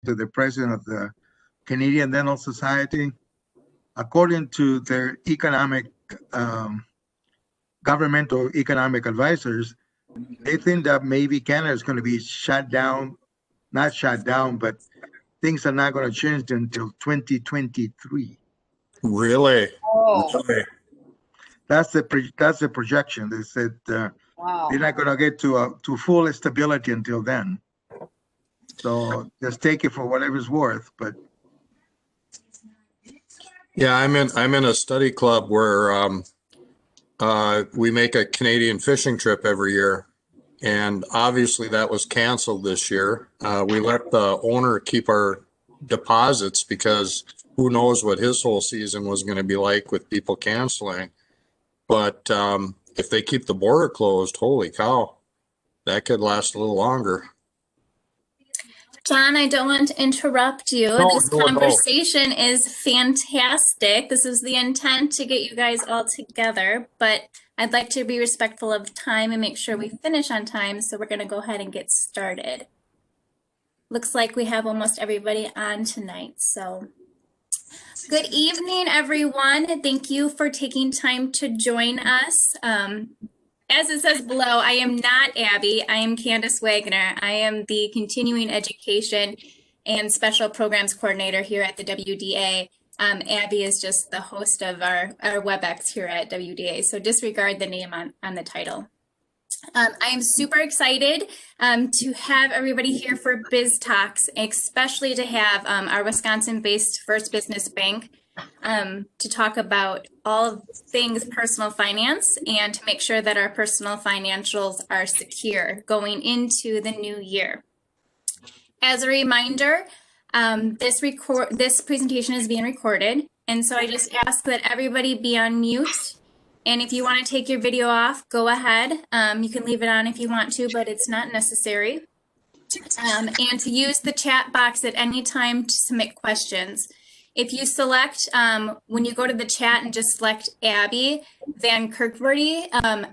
to the president of the Canadian Dental Society. According to their governmental economic advisors, they think that maybe Canada is going to be shut down, not shut down, but things are not going to change until 2023. Really? Oh, Really? That's the projection. They said wow. they're not going to get to full stability until then. So just take it for whatever it's worth. But Yeah, I'm in a study club where we make a Canadian fishing trip every year, and obviously that was canceled this year. We let the owner keep our deposits because who knows what his whole season was going to be like with people canceling. But if they keep the border closed, holy cow, that could last a little longer. John, I don't want to interrupt you. No, This no. conversation is fantastic. This is the intent to get you guys all together, but I'd like to be respectful of time and make sure we finish on time. So we're going to go ahead and get started. Looks like we have almost everybody on tonight. So good evening, everyone. Thank you for taking time to join us. As it says below, I am not Abby. I am Candace Wagner. I am the Continuing Education and Special Programs Coordinator here at the WDA. Abby is just the host of our WebEx here at WDA, so disregard the name on the title. I am super excited to have everybody here for BizTalks, especially to have our Wisconsin-based First Business Bank to talk about all things personal finance and to make sure that our personal financials are secure going into the new year. As a reminder, this presentation is being recorded, and so I just ask that everybody be on mute. And if you want to take your video off, go ahead. You can leave it on if you want to, but it's not necessary. And to use the chat box at any time to submit questions. If you select, when you go to the chat and just select Abby Van Kirkverdy,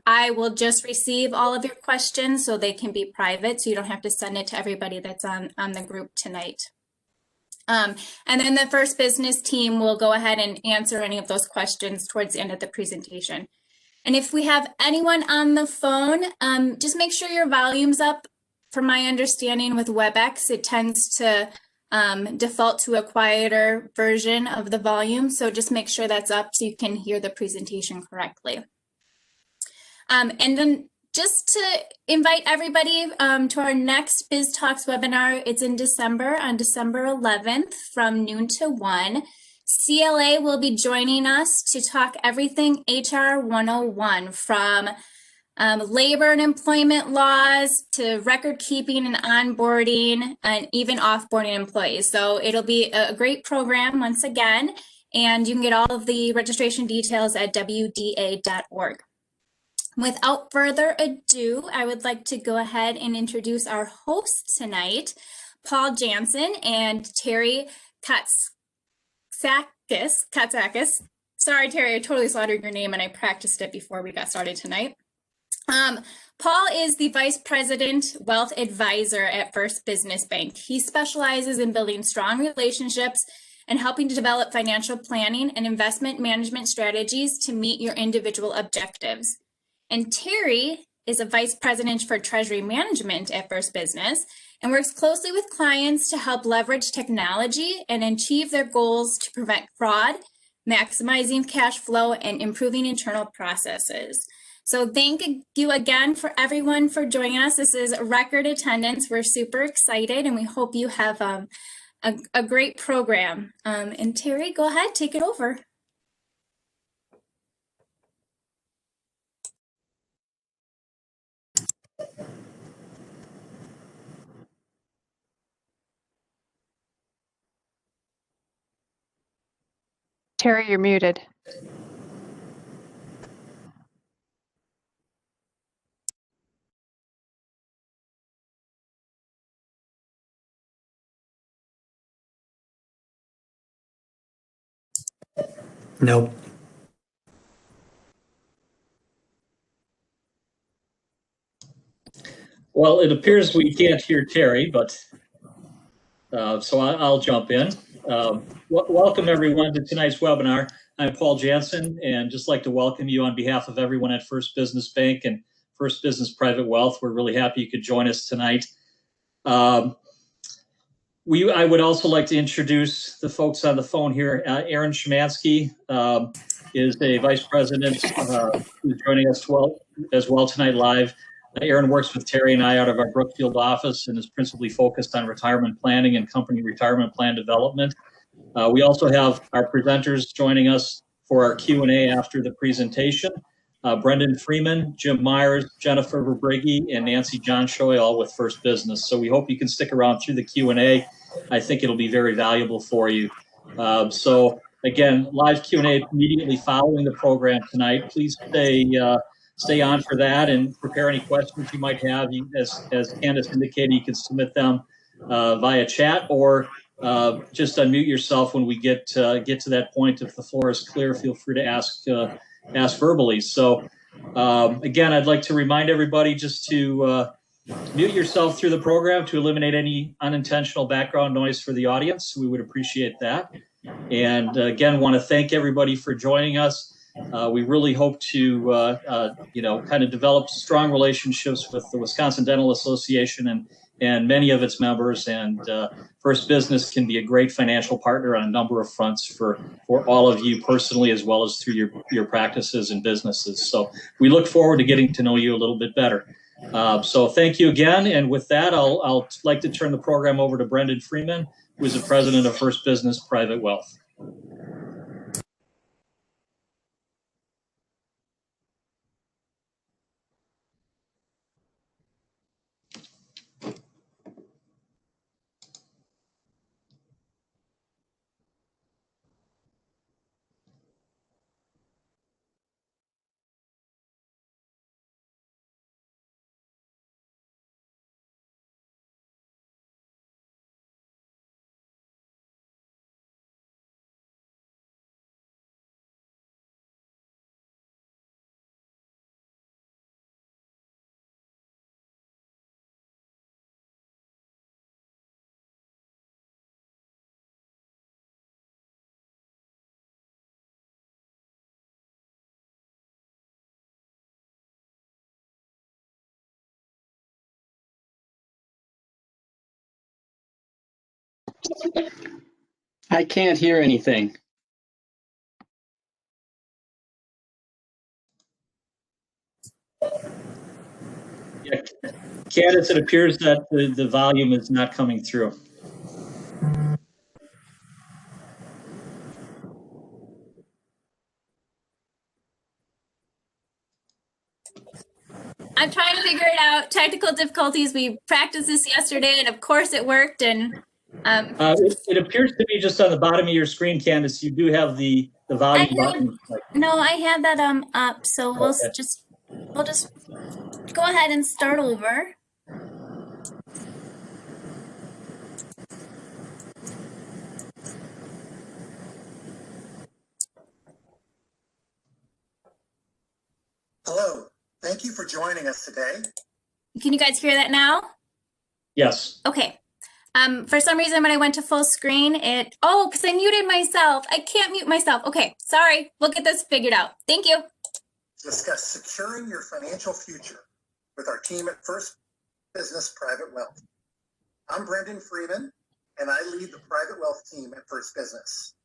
I will just receive all of your questions so they can be private, so you don't have to send it to everybody that's on the group tonight. And then the First Business team will go ahead and answer any of those questions towards the end of the presentation. And if we have anyone on the phone, just make sure your volume's up. From my understanding with WebEx, it tends to default to a quieter version of the volume. So just make sure that's up so you can hear the presentation correctly. And then just to invite everybody to our next BizTalks webinar, it's in December, on December 11th from noon to 1. CLA will be joining us to talk everything HR 101 from labor and employment laws to record keeping and onboarding and even offboarding employees. So it'll be a great program once again, and you can get all of the registration details at WDA.org. Without further ado, I would like to go ahead and introduce our hosts tonight, Paul Jansen and Terry Katsakis. Sorry, Terry, I totally slaughtered your name and I practiced it before we got started tonight. Paul is the Vice President Wealth Advisor at First Business Bank. He specializes in building strong relationships and helping to develop financial planning and investment management strategies to meet your individual objectives. And Terry is a Vice President for Treasury Management at First Business and works closely with clients to help leverage technology and achieve their goals to prevent fraud, maximizing cash flow, and improving internal processes. So thank you again for everyone for joining us. This is record attendance. We're super excited and we hope you have a great program. And Terry, go ahead, take it over. Terry, you're muted. Nope. Well, it appears we can't hear Terry, but So I'll jump in. Welcome everyone to tonight's webinar. I'm Paul Jansen, and just like to welcome you on behalf of everyone at First Business Bank and First Business Private Wealth. We're really happy you could join us tonight. I would also like to introduce the folks on the phone here. Aaron Szymanski is a vice president who's joining us as well tonight live. Aaron works with Terry and I out of our Brookfield office and is principally focused on retirement planning and company retirement plan development. We also have our presenters joining us for our Q&A after the presentation. Brendan Freeman, Jim Myers, Jennifer Verbrigge, and Nancy Johnshoy, all with First Business. So we hope you can stick around through the Q&A. I think it'll be very valuable for you. So again, live Q&A immediately following the program tonight. Please stay on for that and prepare any questions you might have. As Candace indicated, you can submit them via chat or just unmute yourself when we get to that point. If the floor is clear, feel free to ask verbally. So again, I'd like to remind everybody just to mute yourself through the program to eliminate any unintentional background noise for the audience. We would appreciate that. And again, want to thank everybody for joining us. We really hope to, kind of develop strong relationships with the Wisconsin Dental Association and many of its members. And First Business can be a great financial partner on a number of fronts for all of you personally, as well as through your practices and businesses. So we look forward to getting to know you a little bit better. So thank you again. And with that, I'll like to turn the program over to Brendan Freeman, who is the president of First Business Private Wealth. I can't hear anything. Yeah, Candace, it appears that the volume is not coming through. I'm trying to figure it out. Technical difficulties. We practiced this yesterday, and of course it worked. And it appears to be just on the bottom of your screen, Candace. You do have the volume button. No, I had that up. So we'll just go ahead and start over. Hello, thank you for joining us today. Can you guys hear that now? Yes. Okay. For some reason, when I went to full screen, because I muted myself. I can't mute myself. Okay, sorry. We'll get this figured out. Thank you. Discuss securing your financial future with our team at First Business Private Wealth. I'm Brendan Freeman, and I lead the Private Wealth team at First Business.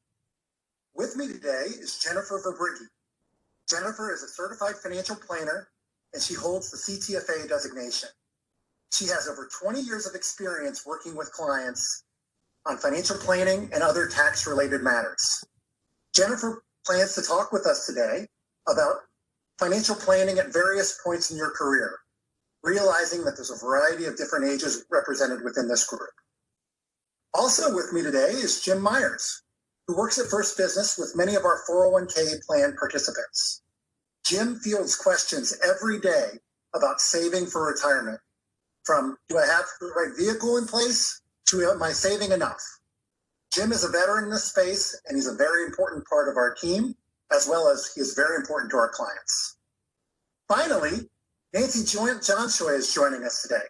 With me today is Jennifer Verbrigge. Jennifer is a certified financial planner, and she holds the CTFA designation. She has over 20 years of experience working with clients on financial planning and other tax-related matters. Jennifer plans to talk with us today about financial planning at various points in your career, realizing that there's a variety of different ages represented within this group. Also with me today is Jim Myers, who works at First Business with many of our 401k plan participants. Jim fields questions every day about saving for retirement, from do I have the right vehicle in place to am I saving enough? Jim is a veteran in this space, and he's a very important part of our team, as well as he is very important to our clients. Finally, Nancy Johnshoy is joining us today.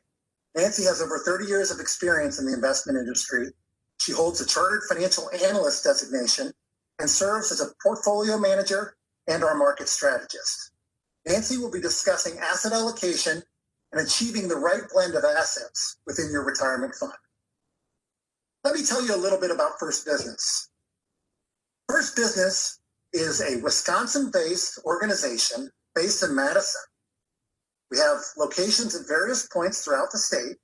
Nancy has over 30 years of experience in the investment industry She holds a Chartered Financial Analyst designation and serves as a portfolio manager and our market strategist. Nancy will be discussing asset allocation and achieving the right blend of assets within your retirement fund. Let me tell you a little bit about First Business. First Business is a Wisconsin-based organization based in Madison. We have locations at various points throughout the state,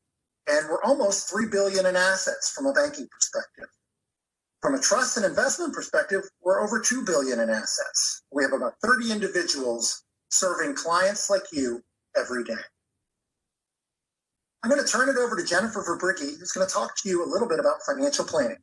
and we're almost $3 billion in assets from a banking perspective. From a trust and investment perspective, we're over $2 billion in assets. We have about 30 individuals serving clients like you every day. I'm going to turn it over to Jennifer Verbrugge, who's going to talk to you a little bit about financial planning.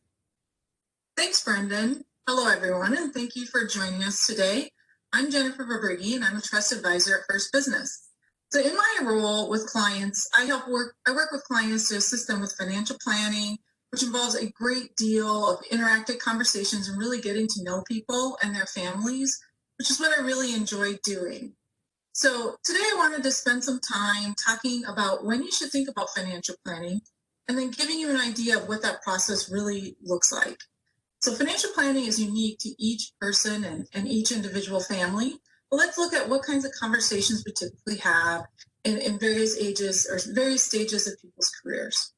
Thanks, Brendan. Hello, everyone, and thank you for joining us today. I'm Jennifer Verbrugge, and I'm a trust advisor at First Business. So in my role with clients, I work with clients to assist them with financial planning, which involves a great deal of interactive conversations and really getting to know people and their families, which is what I really enjoy doing. So today I wanted to spend some time talking about when you should think about financial planning and then giving you an idea of what that process really looks like. So financial planning is unique to each person and each individual family. But let's look at what kinds of conversations we typically have in various ages or various stages of people's careers.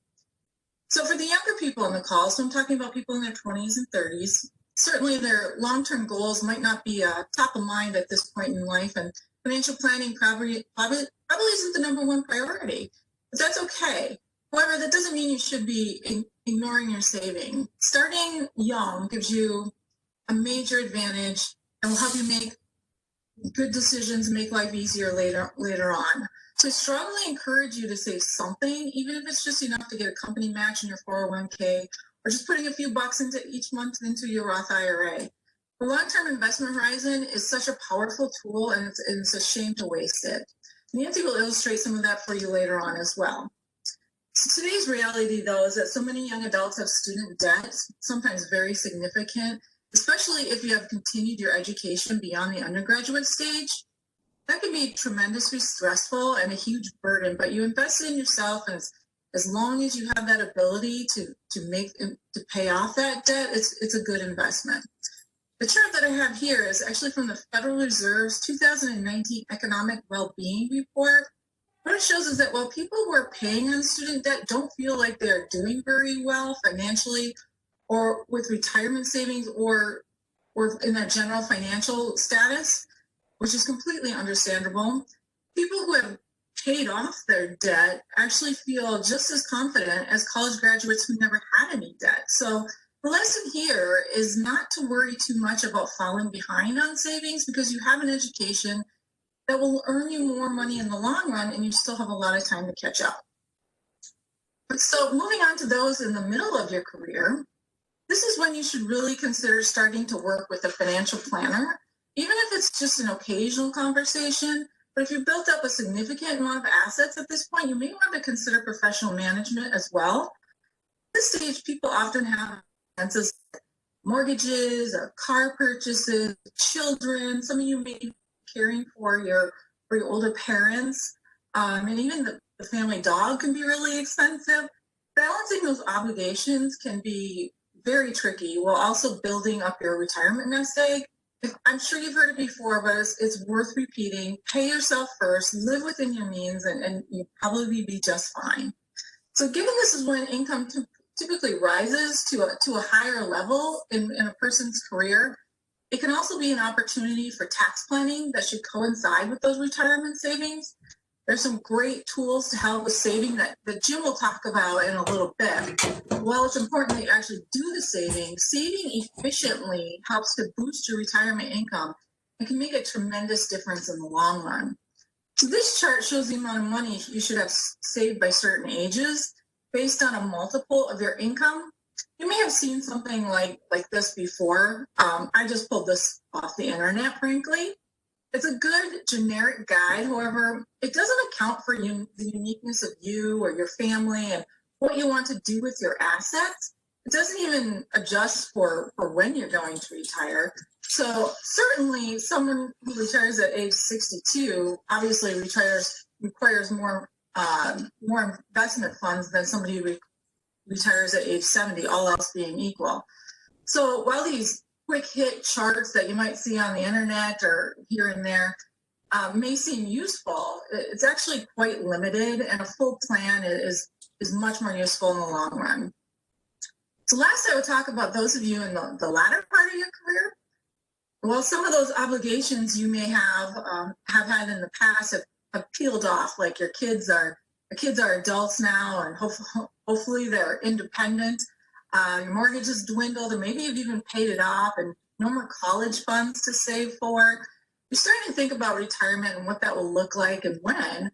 So for the younger people on the call, so I'm talking about people in their 20s and 30s, certainly their long-term goals might not be top of mind at this point in life, and financial planning probably isn't the number one priority, but that's okay. However, that doesn't mean you should be ignoring your saving. Starting young gives you a major advantage and will help you make good decisions and make life easier later on. So I strongly encourage you to save something, even if it's just enough to get a company match in your 401k, or just putting a few bucks into each month into your Roth IRA. The long-term investment horizon is such a powerful tool, and it's a shame to waste it. Nancy will illustrate some of that for you later on as well. So today's reality, though, is that so many young adults have student debt, sometimes very significant, especially if you have continued your education beyond the undergraduate stage. That can be tremendously stressful and a huge burden, but you invest in yourself, and as long as you have that ability to pay off that debt, it's a good investment. The chart that I have here is actually from the Federal Reserve's 2019 Economic Well-Being Report. What it shows is that while people who are paying on student debt don't feel like they're doing very well financially, or with retirement savings, or in their general financial status, which is completely understandable, people who have paid off their debt actually feel just as confident as college graduates who never had any debt. So the lesson here is not to worry too much about falling behind on savings, because you have an education that will earn you more money in the long run, and you still have a lot of time to catch up. So moving on to those in the middle of your career, this is when you should really consider starting to work with a financial planner, even if it's just an occasional conversation. But if you've built up a significant amount of assets at this point, you may want to consider professional management as well. At this stage, people often have expenses like mortgages or car purchases, children. Some of you may be caring for your older parents, and even the family dog can be really expensive. Balancing those obligations can be very tricky while also building up your retirement nest egg. I'm sure you've heard it before, but it's worth repeating. Pay yourself first, live within your means, and you'll probably be just fine. So given this is when income typically rises to a higher level in a person's career, it can also be an opportunity for tax planning that should coincide with those retirement savings. There's some great tools to help with saving that Jim will talk about in a little bit. While it's important that you actually do the saving efficiently helps to boost your retirement income and can make a tremendous difference in the long run. So this chart shows the amount of money you should have saved by certain ages based on a multiple of your income. You may have seen something like this before. I just pulled this off the internet, frankly. It's a good generic guide. However, it doesn't account for the uniqueness of you or your family and what you want to do with your assets. It doesn't even adjust for when you're going to retire. So certainly someone who retires at age 62 obviously requires more investment funds than somebody who retires at age 70, all else being equal. So while these quick hit charts that you might see on the internet or here and there may seem useful, it's actually quite limited, and a full plan is much more useful in the long run. So last, I would talk about those of you in the latter part of your career. Well, some of those obligations you may have had in the past have peeled off, like your kids are adults now, and hopefully they're independent. Your mortgage has dwindled, and maybe you've even paid it off, and no more college funds to save for. You're starting to think about retirement and what that will look like and when.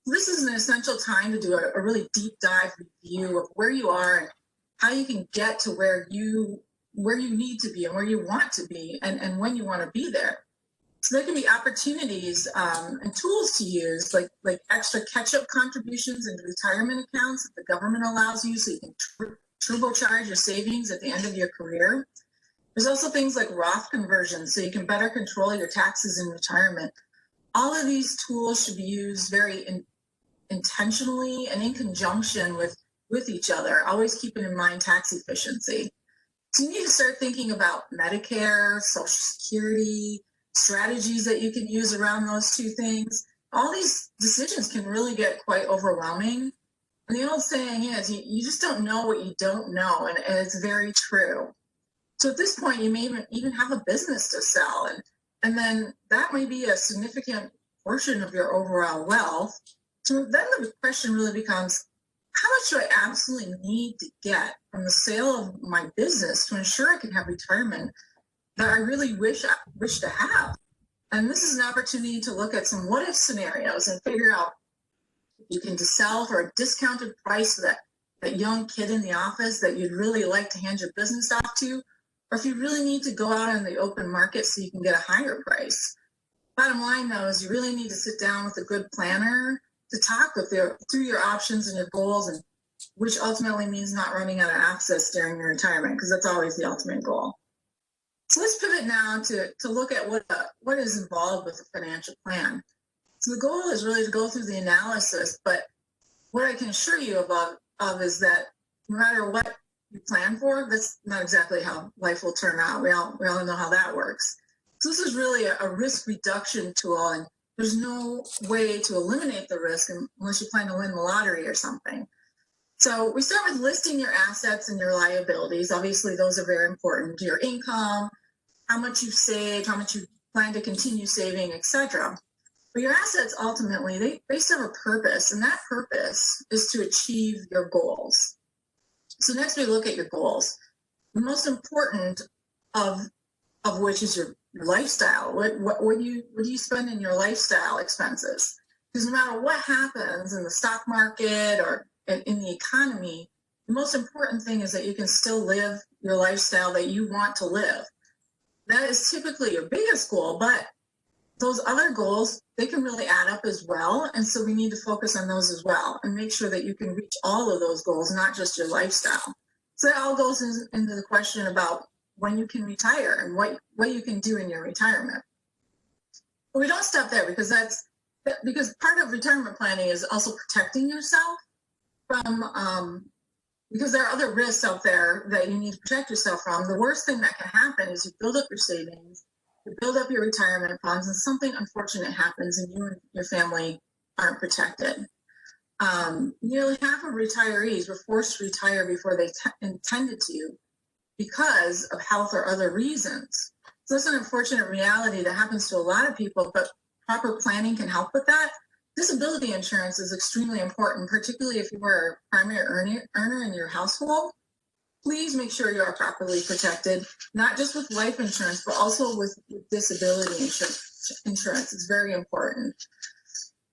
This is an essential time to do a really deep dive review of where you are and how you can get to where you need to be and where you want to be, and when you want to be there. So there can be opportunities and tools to use, like extra catch-up contributions into retirement accounts that the government allows you, so you can turbocharge your savings at the end of your career. There's also things like Roth conversions, so you can better control your taxes in retirement. All of these tools should be used very intentionally and in conjunction with each other, always keeping in mind tax efficiency. So you need to start thinking about Medicare, Social Security, strategies that you can use around those two things. All these decisions can really get quite overwhelming. And the old saying is, you just don't know what you don't know, and it's very true. So at this point, you may even have a business to sell, and then that may be a significant portion of your overall wealth. So then the question really becomes, how much do I absolutely need to get from the sale of my business to ensure I can have retirement that I really wish to have? And this is an opportunity to look at some what-if scenarios and figure out if you can sell for a discounted price to that young kid in the office that you'd really like to hand your business off to, or if you really need to go out in the open market so you can get a higher price. Bottom line, though, is you really need to sit down with a good planner to talk through your options and your goals, and which ultimately means not running out of assets during your retirement, because that's always the ultimate goal. So let's pivot now to look at what is involved with a financial plan. So the goal is really to go through the analysis, but what I can assure you of is that no matter what you plan for, that's not exactly how life will turn out. We all know how that works. So this is really a risk reduction tool, and there's no way to eliminate the risk unless you plan to win the lottery or something. So we start with listing your assets and your liabilities. Obviously, those are very important. Your income, how much you've saved, how much you plan to continue saving, etc. But your assets, ultimately, they serve a purpose, and that purpose is to achieve your goals. So next we look at your goals. The most important of which is your lifestyle. What do you spend in your lifestyle expenses? Because no matter what happens in the stock market or in the economy, the most important thing is that you can still live your lifestyle that you want to live. That is typically your biggest goal, but those other goals, they can really add up as well. And so we need to focus on those as well and make sure that you can reach all of those goals, not just your lifestyle. So that all goes into the question about when you can retire and what you can do in your retirement. But we don't stop there, because part of retirement planning is also protecting yourself from, because there are other risks out there that you need to protect yourself from. The worst thing that can happen is you build up your savings, you build up your retirement funds, and something unfortunate happens and you and your family aren't protected. Nearly half of retirees were forced to retire before they intended to because of health or other reasons. So that's an unfortunate reality that happens to a lot of people, but proper planning can help with that. Disability insurance is extremely important, particularly if you are a primary earner in your household. Please make sure you are properly protected, not just with life insurance, but also with disability insurance. It's very important.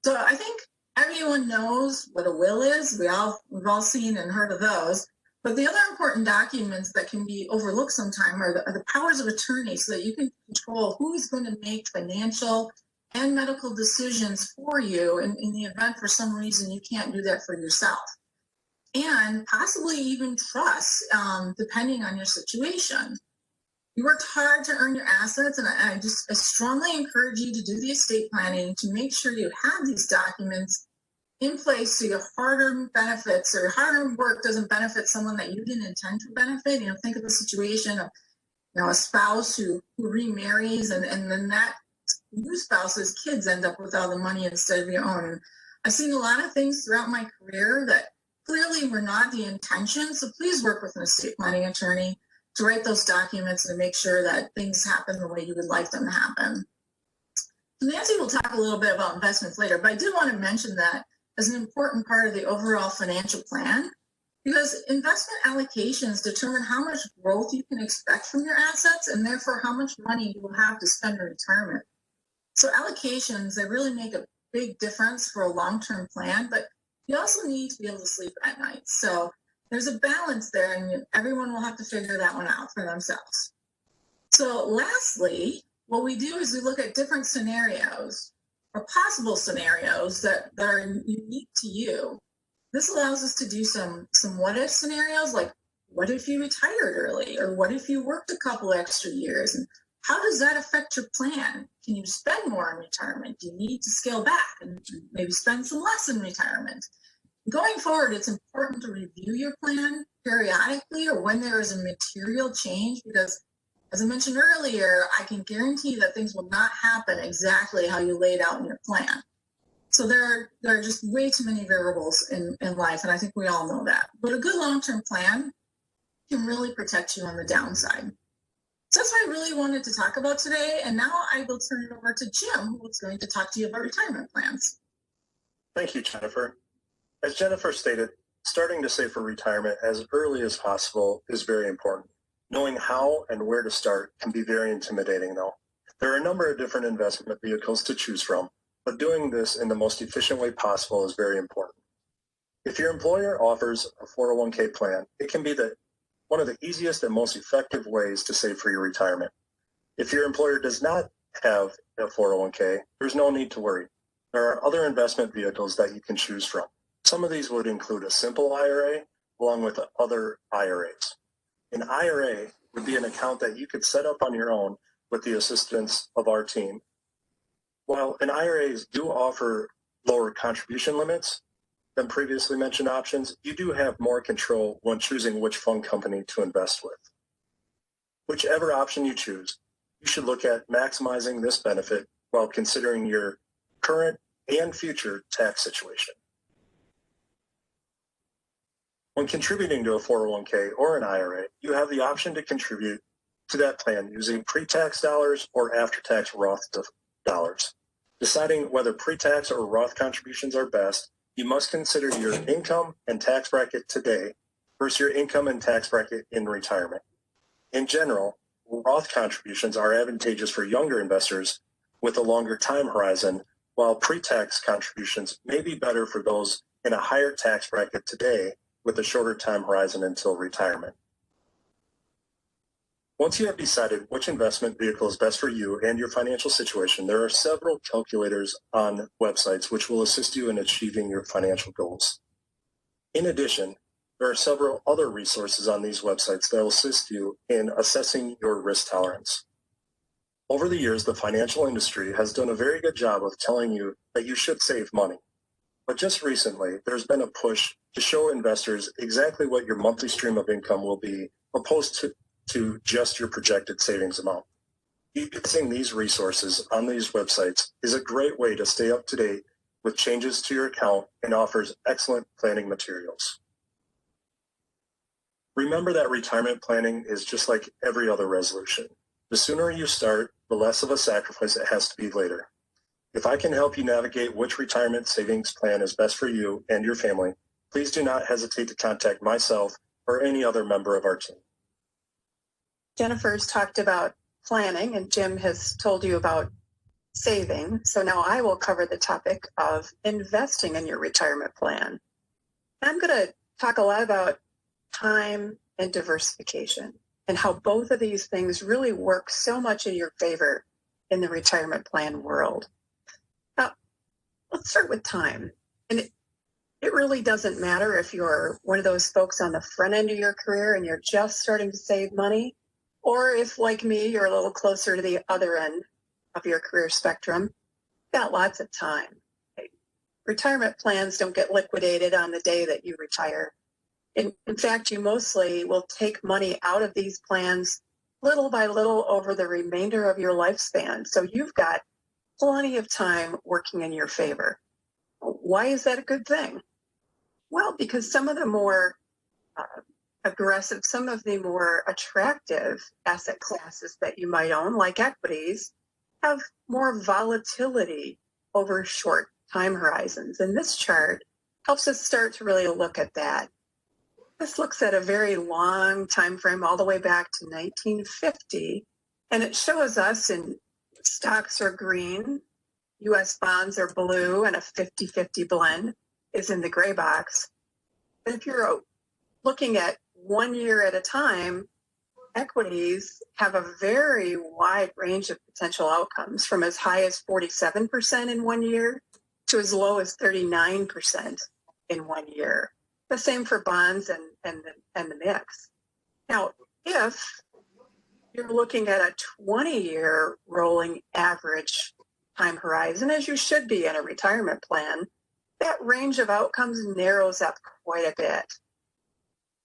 So I think everyone knows what a will is. We've all seen and heard of those. But the other important documents that can be overlooked sometime are the powers of attorney, so that you can control who is going to make financial and medical decisions for you in the event for some reason you can't do that for yourself. And possibly even trust, depending on your situation. You worked hard to earn your assets, and I strongly encourage you to do the estate planning to make sure you have these documents in place so your hard-earned benefits or hard-earned work doesn't benefit someone that you didn't intend to benefit. Think of the situation of a spouse who remarries and then that new spouse's kids end up with all the money instead of your own. And I've seen a lot of things throughout my career that clearly were not the intention. So please work with an estate planning attorney to write those documents and make sure that things happen the way you would like them to happen. Nancy will talk a little bit about investments later, but I did want to mention that as an important part of the overall financial plan, because investment allocations determine how much growth you can expect from your assets and therefore how much money you will have to spend in retirement. So allocations, they really make a big difference for a long-term plan, but you also need to be able to sleep at night. So there's a balance there, and everyone will have to figure that one out for themselves. So lastly, what we do is we look at different scenarios or possible scenarios that are unique to you. This allows us to do some what if scenarios, like what if you retired early, or what if you worked a couple extra years, and how does that affect your plan? Can you spend more in retirement? Do you need to scale back and maybe spend some less in retirement? Going forward, it's important to review your plan periodically or when there is a material change, because as I mentioned earlier, I can guarantee that things will not happen exactly how you laid out in your plan. So there are just way too many variables in life, and I think we all know that. But a good long-term plan can really protect you on the downside. So that's what I really wanted to talk about today, and now I will turn it over to Jim, who's going to talk to you about retirement plans. Thank you, Jennifer. As Jennifer stated, starting to save for retirement as early as possible is very important. Knowing how and where to start can be very intimidating, though. There are a number of different investment vehicles to choose from, but doing this in the most efficient way possible is very important. If your employer offers a 401k plan, it can be one of the easiest and most effective ways to save for your retirement. If your employer does not have a 401k, there's no need to worry. There are other investment vehicles that you can choose from. Some of these would include a simple IRA along with other IRAs. An IRA would be an account that you could set up on your own with the assistance of our team. While an IRAs do offer lower contribution limits than previously mentioned options, you do have more control when choosing which fund company to invest with. Whichever option you choose, you should look at maximizing this benefit while considering your current and future tax situation. When contributing to a 401k or an IRA, you have the option to contribute to that plan using pre-tax dollars or after-tax Roth dollars. Deciding whether pre-tax or Roth contributions are best, you must consider your income and tax bracket today versus your income and tax bracket in retirement. In general, Roth contributions are advantageous for younger investors with a longer time horizon, while pre-tax contributions may be better for those in a higher tax bracket today with a shorter time horizon until retirement. Once you have decided which investment vehicle is best for you and your financial situation, there are several calculators on websites which will assist you in achieving your financial goals. In addition, there are several other resources on these websites that will assist you in assessing your risk tolerance. Over the years, the financial industry has done a very good job of telling you that you should save money. But just recently, there's been a push to show investors exactly what your monthly stream of income will be, opposed to just your projected savings amount. Using these resources on these websites is a great way to stay up to date with changes to your account and offers excellent planning materials. Remember that retirement planning is just like every other resolution. The sooner you start, the less of a sacrifice it has to be later. If I can help you navigate which retirement savings plan is best for you and your family, please do not hesitate to contact myself or any other member of our team. Jennifer's talked about planning and Jim has told you about saving. So now I will cover the topic of investing in your retirement plan. I'm going to talk a lot about time and diversification and how both of these things really work so much in your favor in the retirement plan world. Now, let's start with time. And it really doesn't matter if you're one of those folks on the front end of your career and you're just starting to save money, or if, like me, you're a little closer to the other end of your career spectrum, you've got lots of time. retirement plans don't get liquidated on the day that you retire. In fact, you mostly will take money out of these plans little by little over the remainder of your lifespan. So you've got plenty of time working in your favor. Why is that a good thing? Well, because some of the more aggressive, some of the more attractive asset classes that you might own, like equities, have more volatility over short time horizons. And this chart helps us start to really look at that. This looks at a very long time frame all the way back to 1950, and it shows us in stocks are green, U.S. bonds are blue, and a 50-50 blend is in the gray box. And if you're looking at 1 year at a time, equities have a very wide range of potential outcomes, from as high as 47% in 1 year to as low as 39% in 1 year. The same for bonds and the mix. Now, if you're looking at a 20-year rolling average time horizon, as you should be in a retirement plan, that range of outcomes narrows up quite a bit.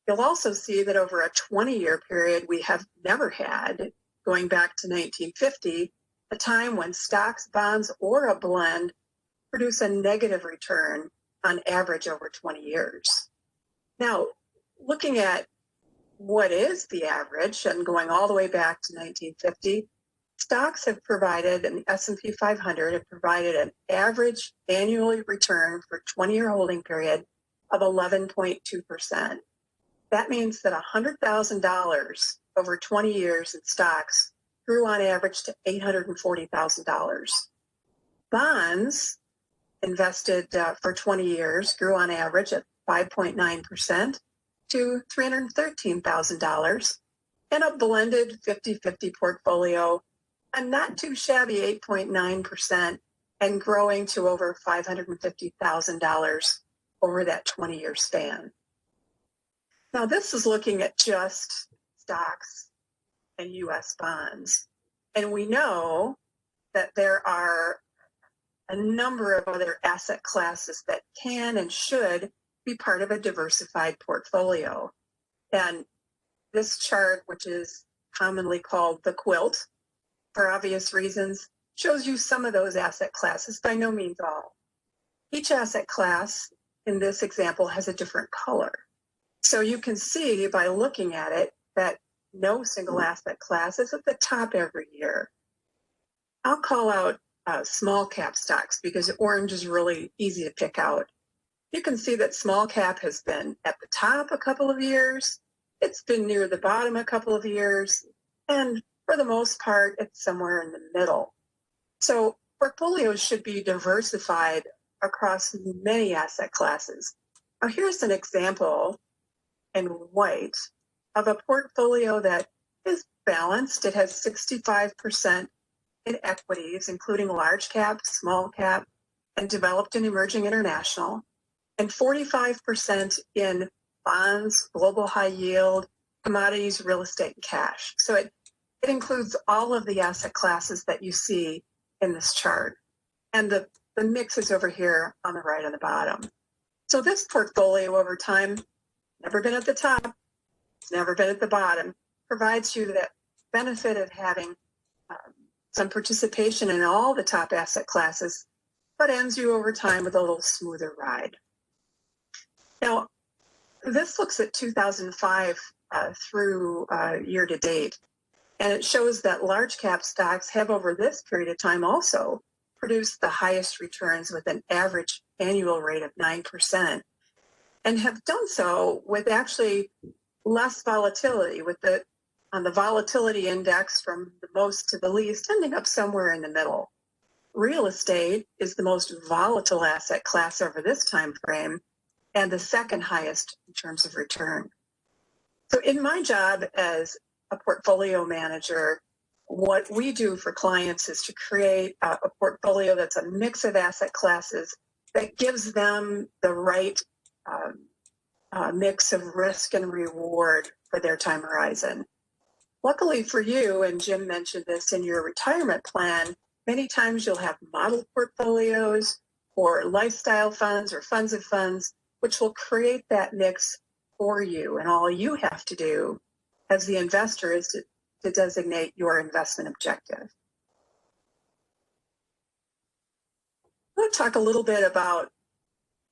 You'll also see that over a 20-year period, we have never had, going back to 1950, a time when stocks, bonds, or a blend produce a negative return on average over 20 years. Now, looking at what is the average and going all the way back to 1950, stocks have provided, and the S&P 500 have provided an average annual return for 20-year holding period of 11.2%. That means that $100,000 over 20 years in stocks grew on average to $840,000. Bonds invested for 20 years grew on average at 5.9% to $313,000, and a blended 50-50 portfolio, a not too shabby 8.9%, and growing to over $550,000 over that 20-year span. Now, this is looking at just stocks and U.S. bonds, and we know that there are a number of other asset classes that can and should be part of a diversified portfolio. And this chart, which is commonly called the quilt, for obvious reasons, shows you some of those asset classes, by no means all. Each asset class in this example has a different color. So you can see by looking at it that no single asset class is at the top every year. I'll call out small cap stocks because orange is really easy to pick out. You can see that small cap has been at the top a couple of years, it's been near the bottom a couple of years, and for the most part, it's somewhere in the middle. So portfolios should be diversified across many asset classes. Now here's an example in white of a portfolio that is balanced. It has 65% in equities, including large cap, small cap, and developed and emerging international, and 45% in bonds, global high yield, commodities, real estate, and cash. So it includes all of the asset classes that you see in this chart. And the mix is over here on the right on the bottom. So this portfolio over time, never been at the top, it's never been at the bottom, provides you that benefit of having some participation in all the top asset classes, but ends you over time with a little smoother ride. Now, this looks at 2005 through year to date, and it shows that large cap stocks have over this period of time also produced the highest returns with an average annual rate of 9%, and have done so with actually less volatility, with on the volatility index from the most to the least ending up somewhere in the middle. Real estate is the most volatile asset class over this time frame and the second highest in terms of return. So in my job as a portfolio manager, what we do for clients is to create a portfolio that's a mix of asset classes that gives them the right mix of risk and reward for their time horizon. Luckily for you, and Jim mentioned this in your retirement plan, many times you'll have model portfolios for lifestyle funds or funds of funds, which will create that mix for you. And all you have to do as the investor is to designate your investment objective. I want to talk a little bit about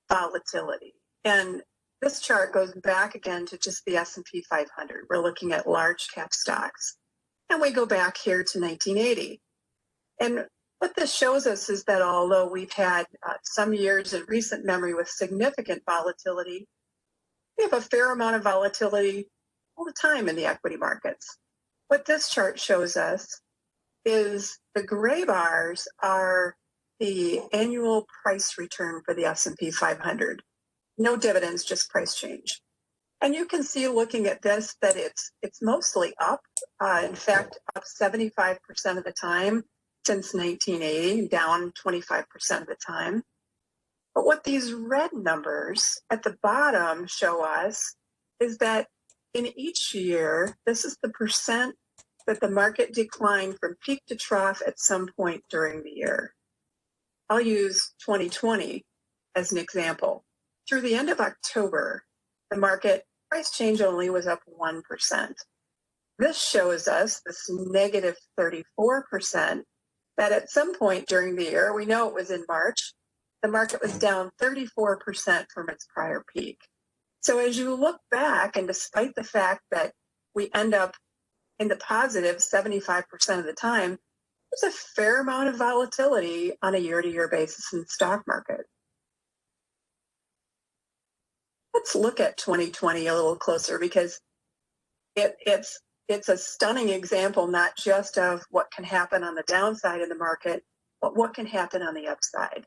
volatility. And this chart goes back again to just the S&P 500. We're looking at large cap stocks. And we go back here to 1980. And what this shows us is that although we've had some years in recent memory with significant volatility, we have a fair amount of volatility all the time in the equity markets. What this chart shows us is the gray bars are the annual price return for the S&P 500. No dividends, just price change. And you can see looking at this that it's mostly up. In fact, up 75% of the time since 1980, down 25% of the time. But what these red numbers at the bottom show us is that in each year, this is the percent that the market declined from peak to trough at some point during the year. I'll use 2020 as an example. Through the end of October, the market price change only was up 1%. This shows us this negative 34% that at some point during the year, we know it was in March, the market was down 34% from its prior peak. So as you look back, and despite the fact that we end up in the positive 75% of the time, there's a fair amount of volatility on a year-to-year basis in the stock market. Let's look at 2020 a little closer because it's a stunning example, not just of what can happen on the downside of the market, but what can happen on the upside.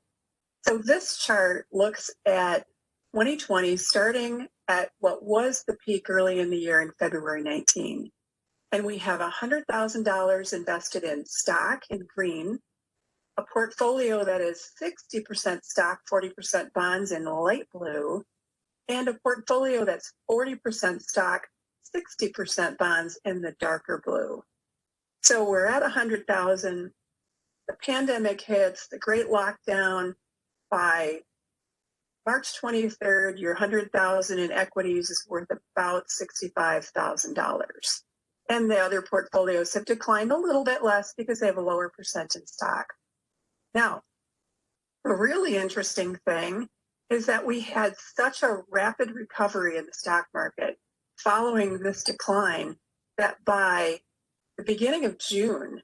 So this chart looks at 2020 starting at what was the peak early in the year in February 19. And we have $100,000 invested in stock in green, a portfolio that is 60% stock, 40% bonds in light blue, and a portfolio that's 40% stock, 60% bonds in the darker blue. So we're at 100,000. The pandemic hits, the great lockdown. By March 23rd, your 100,000 in equities is worth about $65,000. And the other portfolios have declined a little bit less because they have a lower percent in stock. Now, a really interesting thing is that we had such a rapid recovery in the stock market following this decline that by the beginning of June,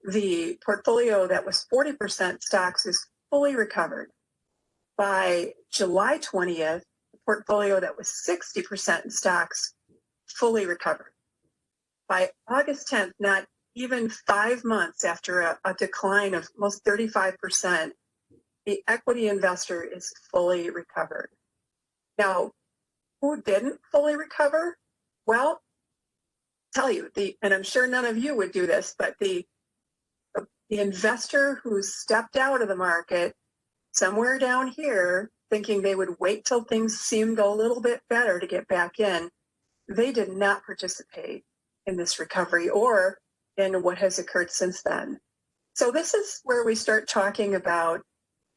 the portfolio that was 40% stocks is fully recovered. By July 20th, the portfolio that was 60% in stocks fully recovered. By August 10th, not even 5 months after a decline of almost 35%, the equity investor is fully recovered. Now, who didn't fully recover? Well, I'll tell you, and I'm sure none of you would do this, but the investor who stepped out of the market somewhere down here, thinking they would wait till things seemed a little bit better to get back in, they did not participate in this recovery or in what has occurred since then. So this is where we start talking about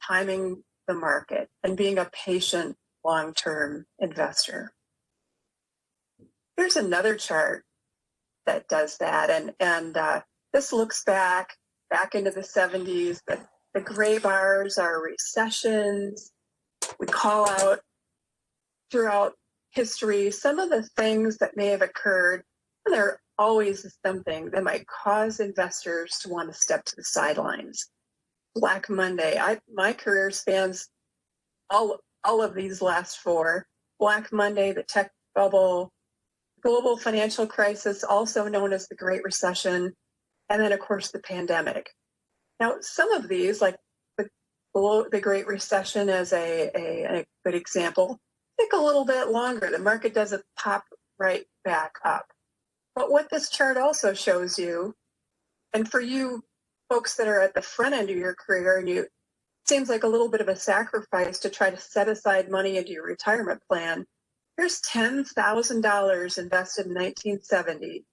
timing the market and being a patient long-term investor. Here's another chart that does that, and this looks back into the 70s. The gray bars are recessions. We call out throughout history some of the things that may have occurred, and there always is something that might cause investors to want to step to the sidelines. Black Monday. My career spans all of these last four. Black Monday, the tech bubble, global financial crisis, also known as the Great Recession, and then, of course, the pandemic. Now, some of these, like the Great Recession as a good example, take a little bit longer. The market doesn't pop right back up. But what this chart also shows you, and for you folks that are at the front end of your career, and it seems like a little bit of a sacrifice to try to set aside money into your retirement plan, here's $10,000 invested in 1970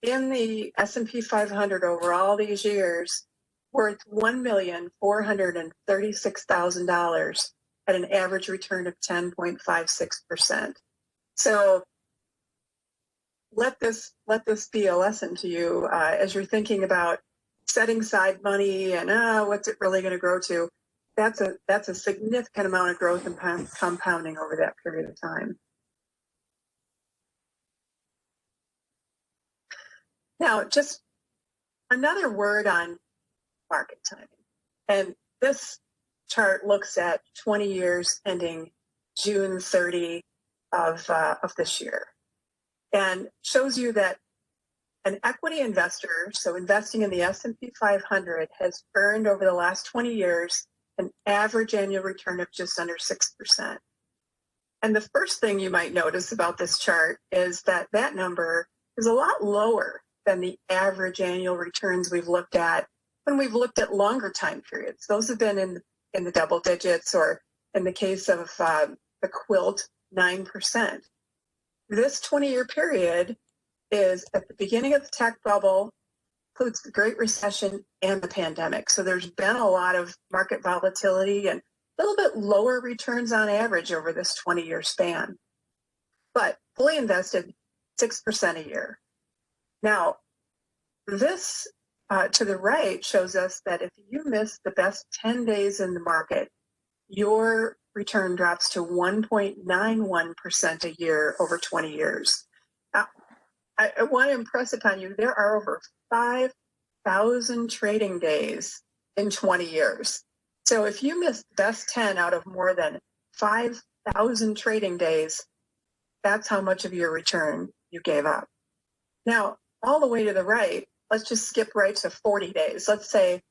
in the S&P 500 over all these years. worth $1,436,000 at an average return of 10.56%. So let this be a lesson to you as you're thinking about setting aside money and what's it really going to grow to. That's a significant amount of growth and compounding over that period of time. Now, just another word on market timing. And this chart looks at 20 years ending June 30 of this year, and shows you that an equity investor, so investing in the S&P 500, has earned over the last 20 years an average annual return of just under 6%. And the first thing you might notice about this chart is that that number is a lot lower than the average annual returns we've looked at when we've looked at longer time periods. Those have been in the double digits, or in the case of the quilt, 9%. This 20-year period is at the beginning of the tech bubble, includes the Great Recession and the pandemic. So there's been a lot of market volatility and a little bit lower returns on average over this 20-year span. But fully invested, 6% a year. Now, this to the right shows us that if you miss the best 10 days in the market, your return drops to 1.91% a year over 20 years. Now, I want to impress upon you, there are over 5,000 trading days in 20 years. So if you miss the best 10 out of more than 5,000 trading days, that's how much of your return you gave up. Now, all the way to the right, let's just skip right to 40 days. Let's say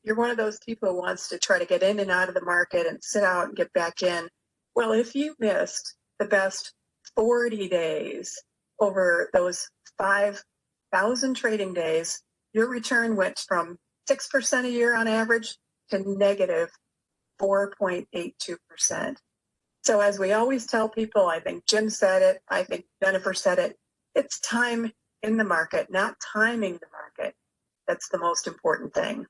you're one of those people who wants to try to get in and out of the market and sit out and get back in. Well, if you missed the best 40 days over those 5,000 trading days, your return went from 6% a year on average to negative 4.82%. So as we always tell people, I think Jim said it, I think Jennifer said it, it's time in the market, not timing the market. That's the most important thing.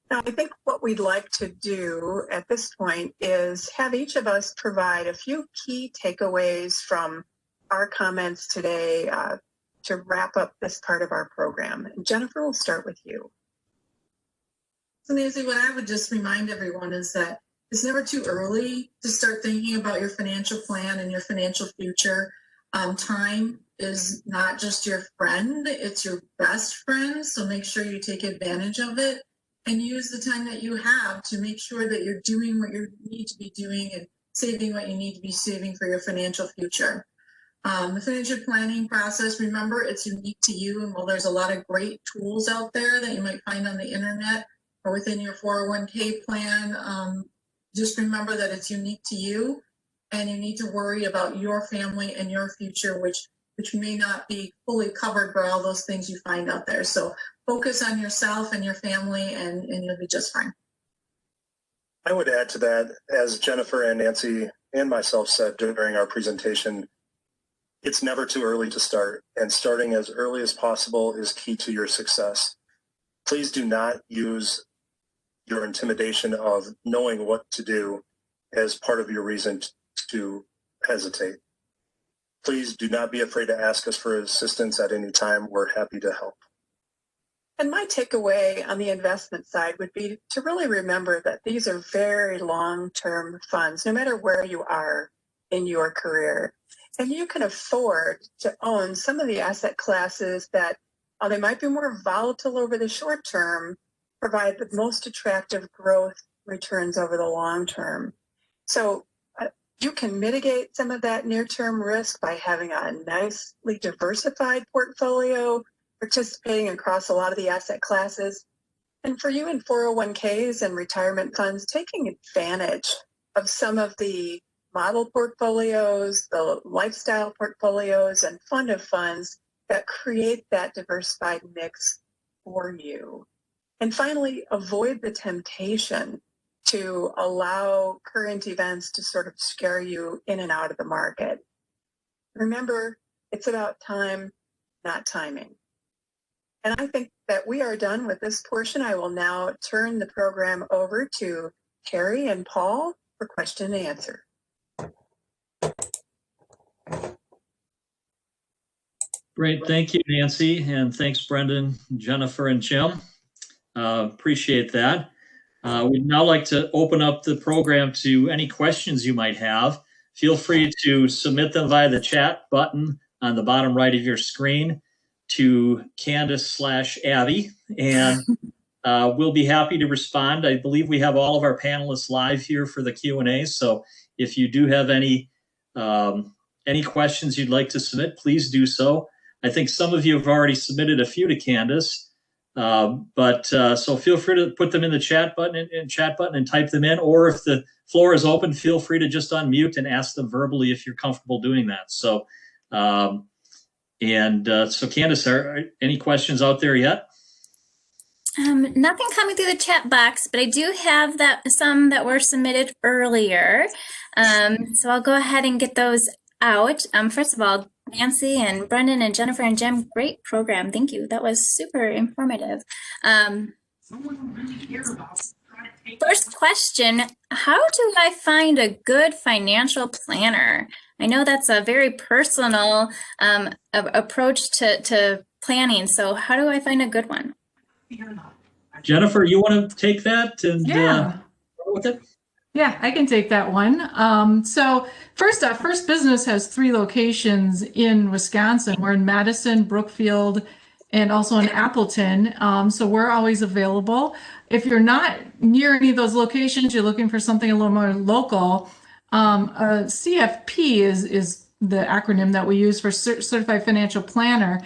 Now, I think what we'd like to do at this point is have each of us provide a few key takeaways from our comments today to wrap up this part of our program. And Jennifer, we'll start with you. So Nancy, what I would just remind everyone is that it's never too early to start thinking about your financial plan and your financial future. Time is not just your friend, it's your best friend. So make sure you take advantage of it and use the time that you have to make sure that you're doing what you need to be doing and saving what you need to be saving for your financial future. The financial planning process, remember, it's unique to you. And while there's a lot of great tools out there that you might find on the internet or within your 401k plan, just remember that it's unique to you, and you need to worry about your family and your future, which may not be fully covered by all those things you find out there. So focus on yourself and your family, and you'll be just fine. I would add to that, as Jennifer and Nancy and myself said during our presentation, it's never too early to start, and starting as early as possible is key to your success. Please do not use your intimidation of knowing what to do as part of your reason to hesitate. Please do not be afraid to ask us for assistance at any time. We're happy to help. And my takeaway on the investment side would be to really remember that these are very long-term funds, no matter where you are in your career. And you can afford to own some of the asset classes that, while they might be more volatile over the short term, provide the most attractive growth returns over the long term. So you can mitigate some of that near-term risk by having a nicely diversified portfolio, participating across a lot of the asset classes. And for you in 401ks and retirement funds, taking advantage of some of the model portfolios, the lifestyle portfolios, and fund of funds that create that diversified mix for you. And finally, avoid the temptation to allow current events to sort of scare you in and out of the market. Remember, it's about time, not timing. And I think that we are done with this portion. I will now turn the program over to Terry and Paul for question and answer. Great. Thank you, Nancy. And thanks, Brendan, Jennifer, and Jim. Appreciate that. We'd now like to open up the program to any questions you might have. Feel free to submit them via the chat button on the bottom right of your screen to Candace/Abby, and we'll be happy to respond. I believe we have all of our panelists live here for the Q&A, so if you do have any questions you'd like to submit, please do so. I think some of you have already submitted a few to Candace, so feel free to put them in the chat button and type them in, or if the floor is open, feel free to just unmute and ask them verbally if you're comfortable doing that. So, so Candace, are any questions out there yet? Nothing coming through the chat box, but I do have some that were submitted earlier. So I'll go ahead and get those out. First of all, Nancy and Brendan and Jennifer and Jim, great program. Thank you. That was super informative. First question, how do I find a good financial planner? I know that's a very personal approach to planning. So how do I find a good one? Jennifer, you want to take that and go with it? Yeah, I can take that one. So first off, First Business has 3 locations in Wisconsin. We're in Madison, Brookfield, and also in Appleton. So we're always available. If you're not near any of those locations, you're looking for something a little more local, a CFP is the acronym that we use for Certified Financial Planner.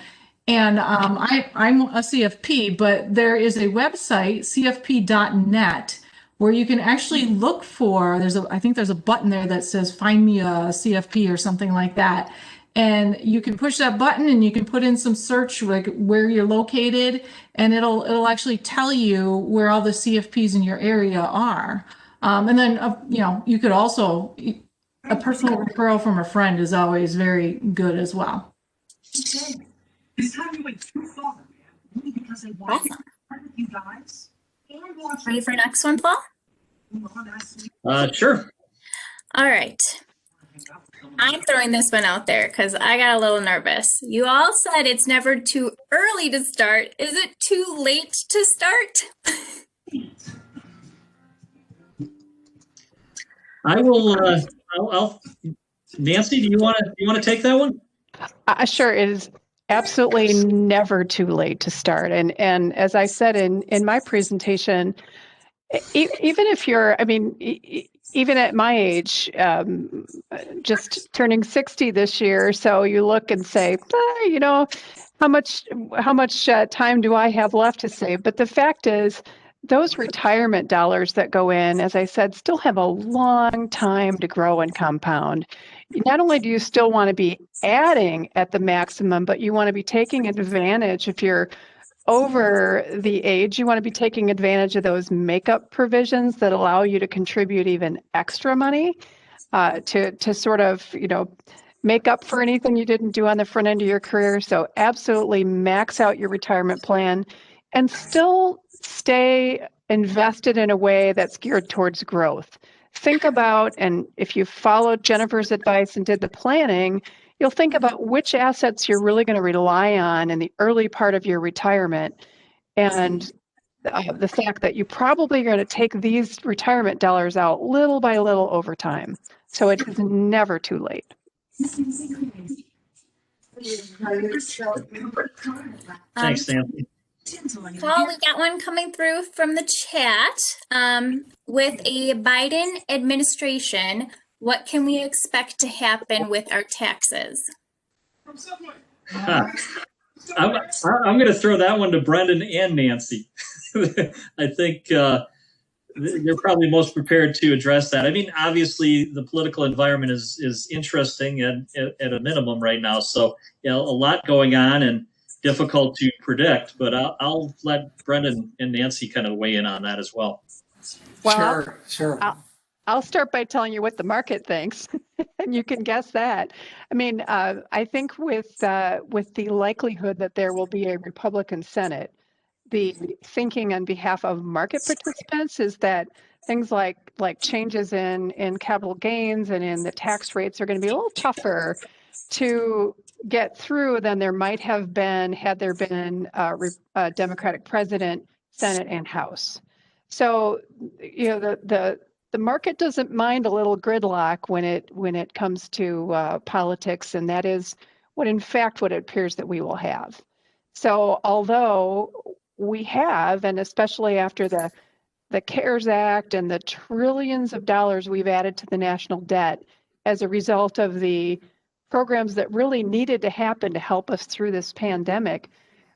And I'm a CFP, but there is a website, cfp.net, where you can actually look for, I think there's a button there that says find me a CFP or something like that. And you can push that button and you can put in some search like where you're located, and it'll actually tell you where all the CFPs in your area are. And then, you could also, a personal referral from a friend is always very good as well. Awesome. Ready for next one, Paul? Sure. All right. I'm throwing this one out there because I got a little nervous. You all said it's never too early to start. Is it too late to start? I will. Nancy, do you want to take that one? Sure. It is absolutely never too late to start. And as I said in my presentation, even if you're, even at my age, just turning 60 this year, so you look and say, how much time do I have left to save? But the fact is, those retirement dollars that go in, as I said, still have a long time to grow and compound. Not only do you still want to be adding at the maximum, but you want to be taking advantage. If you're over the age, you want to be taking advantage of those makeup provisions that allow you to contribute even extra money to sort of, make up for anything you didn't do on the front end of your career. So absolutely max out your retirement plan and still stay invested in a way that's geared towards growth. Think about, and if you followed Jennifer's advice and did the planning, you'll think about which assets you're really going to rely on in the early part of your retirement, and the fact that you probably are going to take these retirement dollars out little by little over time. So it is never too late. Thanks, Nancy. Paul, we got one coming through from the chat. With a Biden administration, what can we expect to happen with our taxes? I'm going to throw that one to Brendan and Nancy. I think they're probably most prepared to address that. Obviously, the political environment is interesting at a minimum right now. So, a lot going on and difficult to predict. But I'll let Brendan and Nancy kind of weigh in on that as well. Well, Sure. I'll start by telling you what the market thinks, and you can guess that. I mean, I think with the likelihood that there will be a Republican Senate, the thinking on behalf of market participants is that things like changes in capital gains and in the tax rates are going to be a little tougher to get through than there might have been had there been a Democratic president, Senate, and House. So, you know, the market doesn't mind a little gridlock when it comes to politics, and that is what it appears that we will have. So, although we have, and especially after the CARES Act and the trillions of dollars we've added to the national debt as a result of the programs that really needed to happen to help us through this pandemic,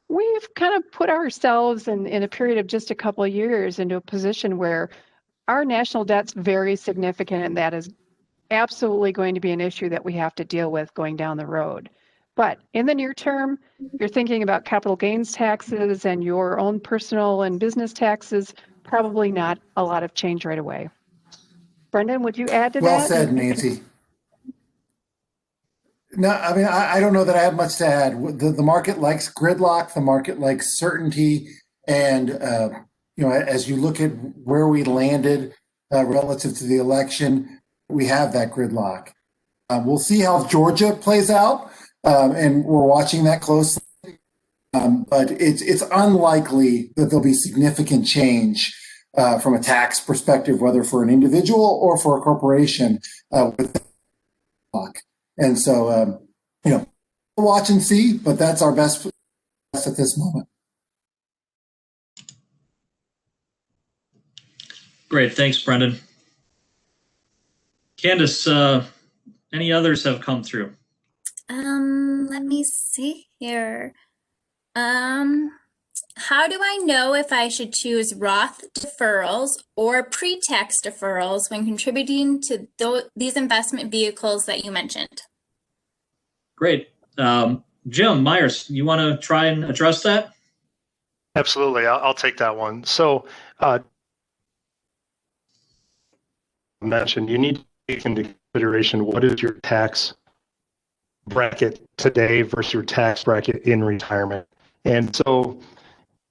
we've kind of put ourselves in a period of just a couple of years into a position where our national debt's very significant, and that is absolutely going to be an issue that we have to deal with going down the road. But in the near term, you're thinking about capital gains taxes and your own personal and business taxes, probably not a lot of change right away. Brendan, would you add to that? Well said, Nancy. No, I mean, I don't know that I have much to add. The market likes gridlock. The market likes certainty. And, you know, as you look at where we landed relative to the election, we have that gridlock. We'll see how Georgia plays out, and we're watching that closely. But it's unlikely that there'll be significant change from a tax perspective, whether for an individual or for a corporation with gridlock. And so, you know, we'll watch and see, but that's our best at this moment. Great. Thanks, Brendan. Candace, any others have come through? Let me see here. How do I know if I should choose Roth deferrals or pre-tax deferrals when contributing to these investment vehicles that you mentioned? Great. Jim Myers, you want to try and address that? Absolutely. I'll take that one. So mentioned, you need to take into consideration what is your tax bracket today versus your tax bracket in retirement. And so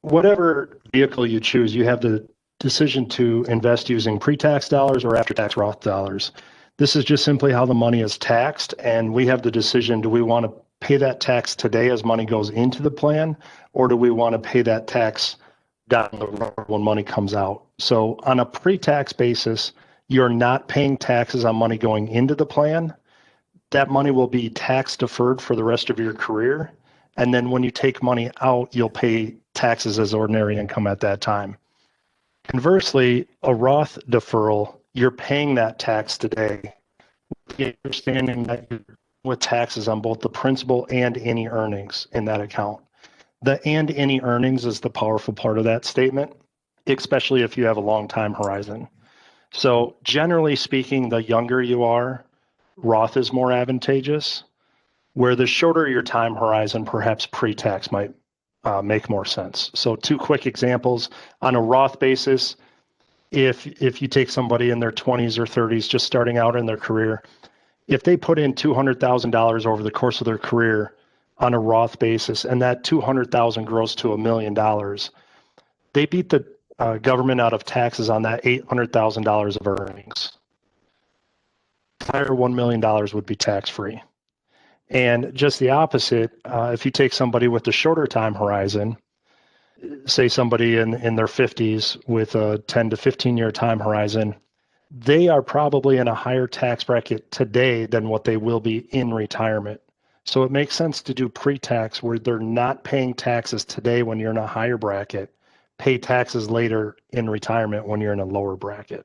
whatever vehicle you choose, you have the decision to invest using pre-tax dollars or after-tax Roth dollars. This is just simply how the money is taxed, and we have the decision, do we want to pay that tax today as money goes into the plan, or do we want to pay that tax down the road when money comes out? So on a pre-tax basis, you're not paying taxes on money going into the plan. That money will be tax deferred for the rest of your career. And then when you take money out, you'll pay taxes as ordinary income at that time. Conversely, a Roth deferral, you're paying that tax today, with the understanding that you're with taxes on both the principal and any earnings in that account. The and any earnings is the powerful part of that statement, especially if you have a long time horizon. So generally speaking, the younger you are, Roth is more advantageous, where the shorter your time horizon, perhaps pre-tax might make more sense. So two quick examples. On a Roth basis, if you take somebody in their 20s or 30s just starting out in their career, if they put in $200,000 over the course of their career on a Roth basis, and that $200,000 grows to $1 million, they beat the government out of taxes on that $800,000 of earnings. Entire $1 million would be tax-free. And just the opposite, if you take somebody with a shorter time horizon, say somebody in their 50s with a 10 to 15-year time horizon, they are probably in a higher tax bracket today than what they will be in retirement. So it makes sense to do pre-tax where they're not paying taxes today when you're in a higher bracket, pay taxes later in retirement when you're in a lower bracket.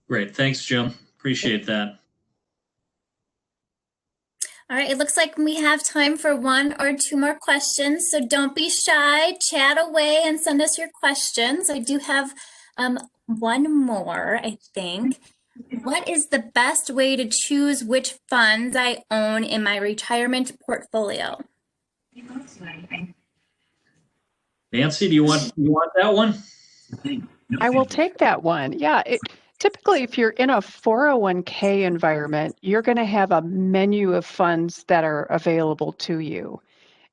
Great. Thanks, Jim. Appreciate that. All right, it looks like we have time for one or two more questions, so don't be shy, chat away and send us your questions. I do have one more, I think. What is the best way to choose which funds I own in my retirement portfolio? Nancy, do you want that one? I will take that one. Yeah, typically, if you're in a 401k environment, you're going to have a menu of funds that are available to you.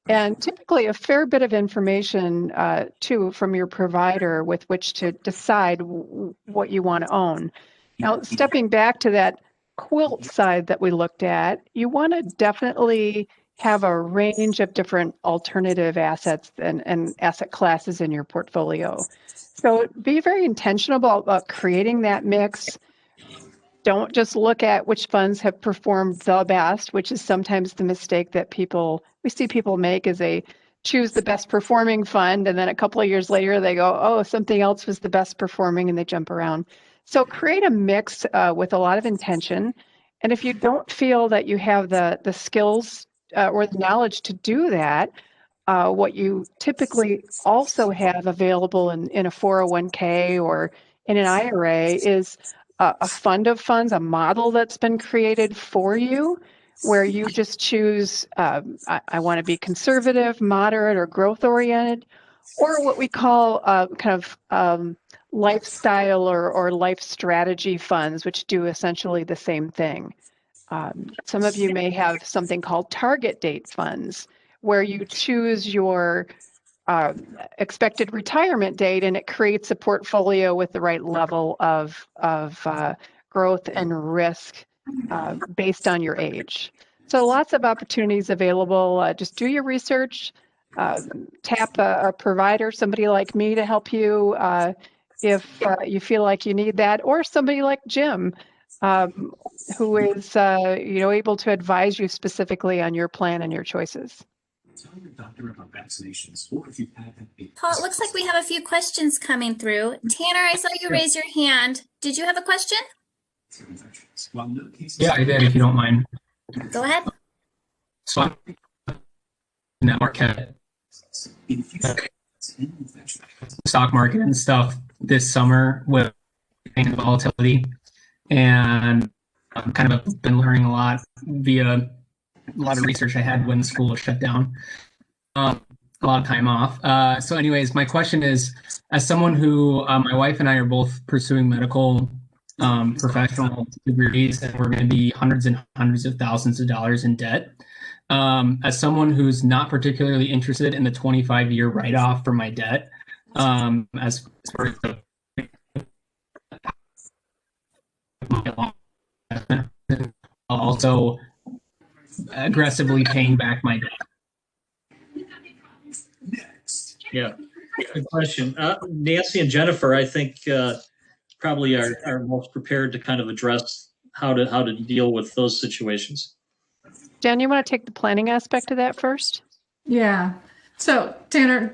And typically, a fair bit of information, too, from your provider with which to decide what you want to own. Now, stepping back to that quilt side that we looked at, you want to definitely have a range of different alternative assets and asset classes in your portfolio. So be very intentional about creating that mix. Don't just look at which funds have performed the best, which is sometimes the mistake that we see people make, is they choose the best performing fund and then a couple of years later they go, oh, something else was the best performing, and they jump around. So create a mix with a lot of intention. And if you don't feel that you have the skills or the knowledge to do that, what you typically also have available in a 401k or in an IRA is a fund of funds, a model that's been created for you, where you just choose, I want to be conservative, moderate, or growth oriented, or what we call kind of lifestyle or life strategy funds, which do essentially the same thing. Some of you may have something called target date funds, where you choose your expected retirement date, and it creates a portfolio with the right level of growth and risk based on your age. So lots of opportunities available. Just do your research, tap a provider, somebody like me, to help you if you feel like you need that, or somebody like Jim, who is able to advise you specifically on your plan and your choices. Tell your doctor about vaccinations, or if you've had Paul, it looks like we have a few questions coming through. Tanner, I saw you raise your hand. Did you have a question? Yeah, I did, if you don't mind. Go ahead. So I'm in that market, stock market and stuff this summer with volatility, and I've kind of been learning a lot via a lot of research I had when school was shut down. A lot of time off. So anyways, my question is, as someone who, my wife and I are both pursuing medical professional degrees, and we're going to be hundreds and hundreds of thousands of dollars in debt. As someone who's not particularly interested in the 25-year write-off for my debt, as far as also aggressively paying back my debt. Yeah, good question. Nancy and Jennifer, I think probably are most prepared to kind of address how to deal with those situations. Jen, you want to take the planning aspect of that first? Yeah. So Tanner,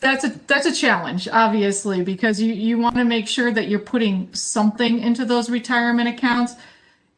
that's a challenge, obviously, because you want to make sure that you're putting something into those retirement accounts.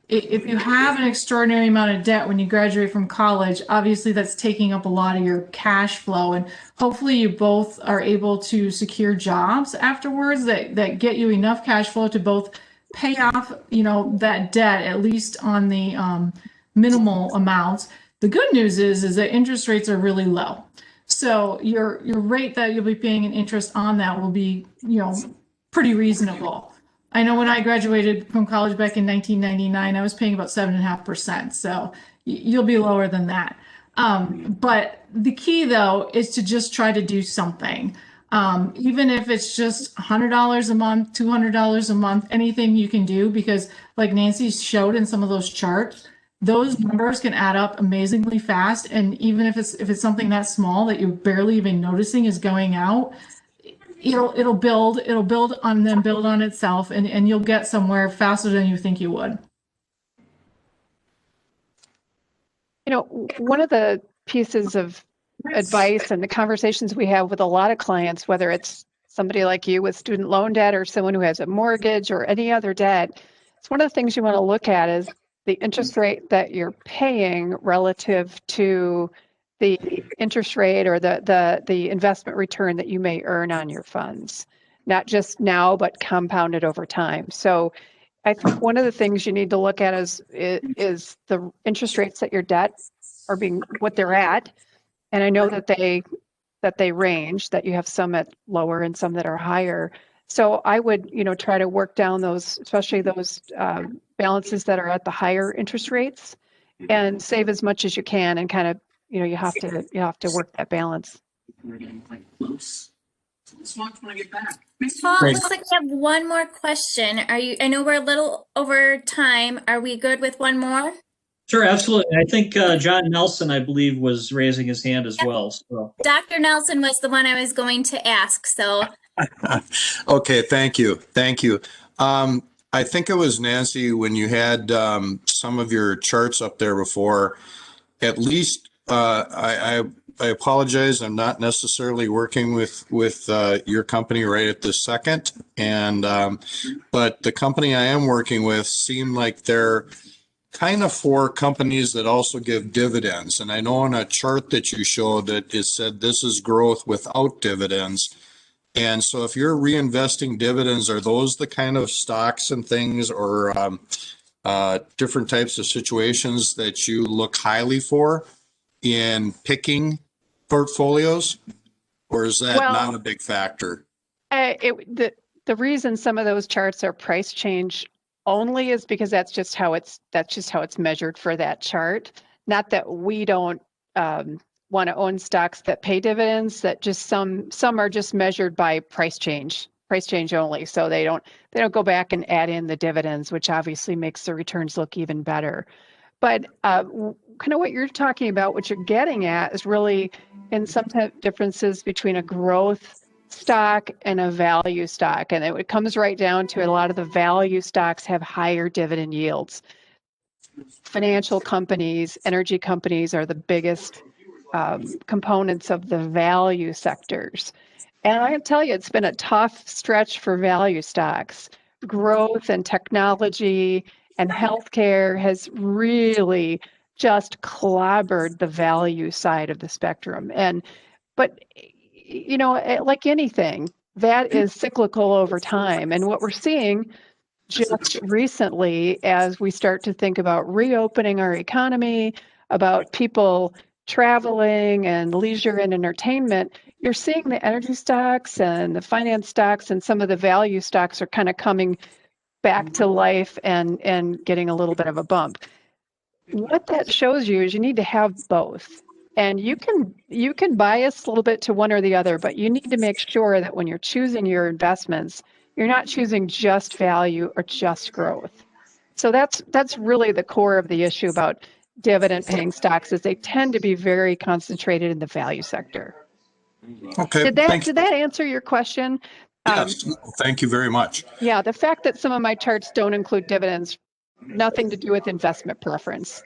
If you have an extraordinary amount of debt when you graduate from college, obviously that's taking up a lot of your cash flow, and hopefully you both are able to secure jobs afterwards that get you enough cash flow to both pay off, that debt, at least on the minimal amounts. The good news is that interest rates are really low. So your rate that you'll be paying in interest on that will be, pretty reasonable. I know when I graduated from college back in 1999, I was paying about 7.5%. So you'll be lower than that. But the key, though, is to just try to do something. Even if it's just $100 a month, $200 a month, anything you can do, because like Nancy showed in some of those charts, those numbers can add up amazingly fast. And even if it's something that small that you're barely even noticing is going out, it'll build on then build on itself, and you'll get somewhere faster than you think you would. One of the pieces of advice and the conversations we have with a lot of clients, whether it's somebody like you with student loan debt or someone who has a mortgage or any other debt, it's one of the things you want to look at is the interest rate that you're paying relative to the interest rate or the investment return that you may earn on your funds, not just now, but compounded over time. So I think one of the things you need to look at is the interest rates that your debt are being, what they're at. And I know that they range, that you have some at lower and some that are higher. So I would, try to work down those, especially those balances that are at the higher interest rates, and save as much as you can, and kind of, you have to work that balance. Paul, it looks like we have one more question. I know we're a little over time. Are we good with one more? Sure, absolutely. I think John Nelson, I believe, was raising his hand as well. So. Dr. Nelson was the one I was going to ask. So. Okay, thank you. Thank you. I think it was Nancy when you had some of your charts up there before. At least I apologize. I'm not necessarily working with your company right at this second, and but the company I am working with seemed like they're kind of for companies that also give dividends. And I know on a chart that you showed that it said this is growth without dividends. And so if you're reinvesting dividends, are those the kind of stocks and things or different types of situations that you look highly for in picking portfolios? Or is that not a big factor? The reason some of those charts are price change only is because that's just how it's measured for that chart. Not that we don't want to own stocks that pay dividends. That just some are just measured by price change only. So they don't go back and add in the dividends, which obviously makes the returns look even better. But kind of what you're talking about, what you're getting at, is really in some type of differences between a growth stock and a value stock. And it comes right down to a lot of the value stocks have higher dividend yields. Financial companies, energy companies are the biggest components of the value sectors. And I can tell you, it's been a tough stretch for value stocks. Growth and technology and healthcare has really just clobbered the value side of the spectrum. But like anything, that is cyclical over time. And what we're seeing just recently, as we start to think about reopening our economy, about people traveling and leisure and entertainment, you're seeing the energy stocks and the finance stocks and some of the value stocks are kind of coming back to life and getting a little bit of a bump. What that shows you is you need to have both. And you can bias a little bit to one or the other, but you need to make sure that when you're choosing your investments, you're not choosing just value or just growth. So that's really the core of the issue about dividend paying stocks, is they tend to be very concentrated in the value sector. Okay. Did that answer your question? Yes. Thank you very much. Yeah, the fact that some of my charts don't include dividends, nothing to do with investment preference.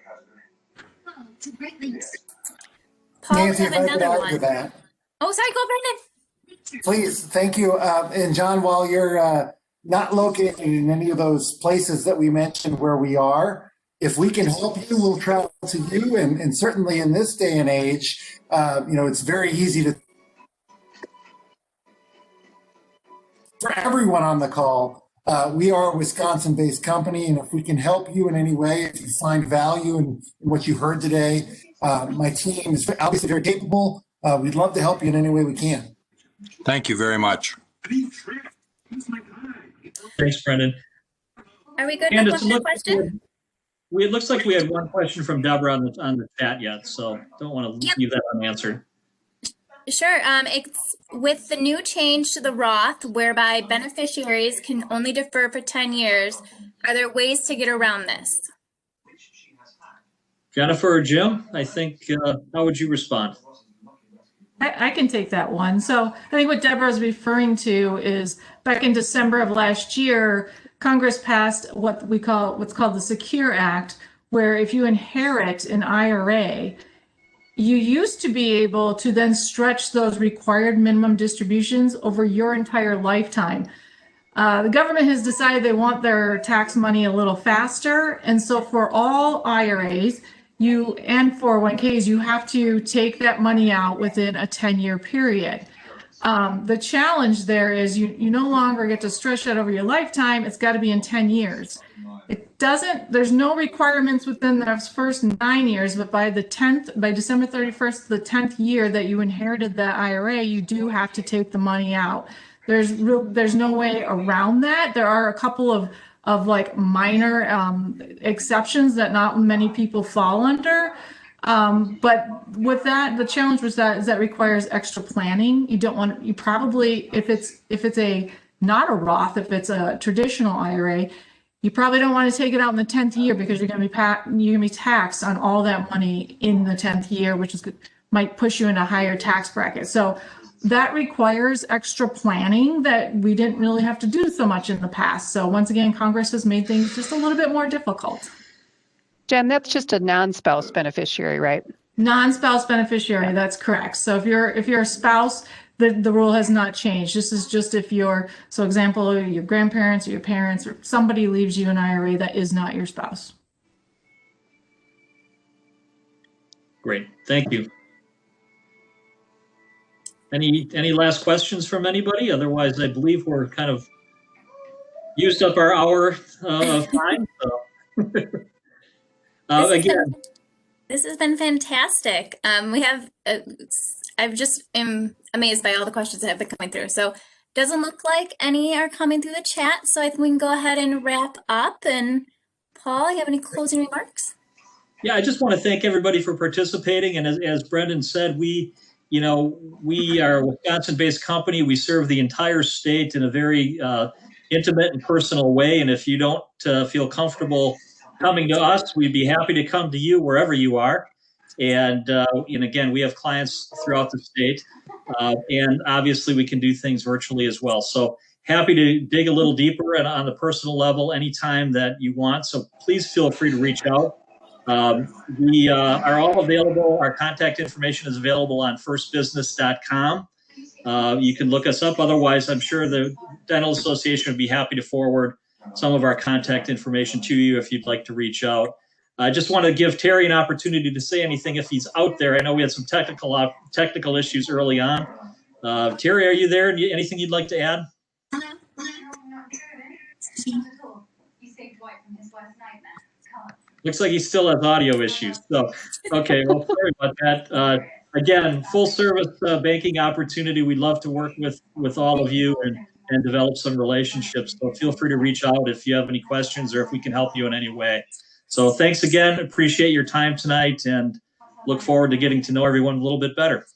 Paul, Nancy, if I could add to that. Oh, sorry, go Brendan. Please, thank you. And John, while you're not located in any of those places that we mentioned where we are, if we can help you, we'll travel to you. And certainly in this day and age, it's very easy to, for everyone on the call, we are a Wisconsin-based company, and if we can help you in any way, if you find value in what you heard today, my team is obviously very capable. We'd love to help you in any way we can. Thank you very much. Thanks, Brendan. Are we good Candace, with one more question? It looks like we had one question from Deborah on the chat yet, so don't want to leave that unanswered. Sure. It's with the new change to the Roth, whereby beneficiaries can only defer for 10 years. Are there ways to get around this? Jennifer or Jim, I think, how would you respond? I can take that one. So I think what Deborah is referring to is back in December of last year, Congress passed what's called the Secure Act, where if you inherit an IRA, you used to be able to then stretch those required minimum distributions over your entire lifetime. The government has decided they want their tax money a little faster. And so for all IRAs, and 401ks, you have to take that money out within a 10-year period. The challenge there is you no longer get to stretch that over your lifetime. It's got to be in 10 years. There's no requirements within those first 9 years, but by December 31st, the 10th year that you inherited that IRA, you do have to take the money out. there's no way around that. There are a couple of like minor exceptions that not many people fall under. But with that, the challenge was that is that requires extra planning. You probably, if it's a not a Roth, if it's a traditional IRA, you probably don't want to take it out in the 10th year because you're going to be taxed on all that money in the 10th year, which might push you in a higher tax bracket. So that requires extra planning that we didn't really have to do so much in the past. So once again, Congress has made things just a little bit more difficult. Jen, that's just a non-spouse beneficiary, right? Non-spouse beneficiary, that's correct. So if you're a spouse, the rule has not changed. This is just if so example, your grandparents or your parents or somebody leaves you an IRA that is not your spouse. Great, thank you. Any last questions from anybody? Otherwise, I believe we're kind of used up our hour of time. So. Again, this has been fantastic. We have, I've just am amazed by all the questions that have been coming through. So doesn't look like any are coming through the chat. So I think we can go ahead and wrap up. And Paul, you have any closing remarks? Yeah, I just want to thank everybody for participating. And as Brendan said, we are a Wisconsin-based company. We serve the entire state in a very intimate and personal way. And if you don't feel comfortable coming to us, we'd be happy to come to you wherever you are. And again, we have clients throughout the state. And obviously, we can do things virtually as well. So happy to dig a little deeper and on the personal level anytime that you want. So please feel free to reach out. We are all available. Our contact information is available on firstbusiness.com. You can look us up. Otherwise, I'm sure the Dental Association would be happy to forward some of our contact information to you if you'd like to reach out. I just want to give Terry an opportunity to say anything if he's out there. I know we had some technical issues early on. Terry, are you there? Anything you'd like to add? Looks like he still has audio issues. So, okay, well, sorry about that. Again, full service banking opportunity. We'd love to work with all of you and develop some relationships. So feel free to reach out if you have any questions or if we can help you in any way. So thanks again. Appreciate your time tonight and look forward to getting to know everyone a little bit better.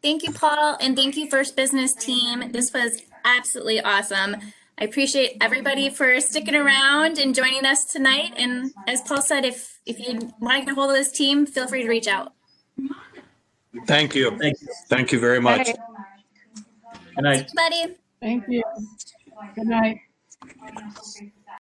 Thank you, Paul, and thank you, First Business team. This was absolutely awesome. I appreciate everybody for sticking around and joining us tonight. And as Paul said, if you want to get a hold of this team, feel free to reach out. Thank you. Thank you very much. Good night, everybody. Thank you. Good night.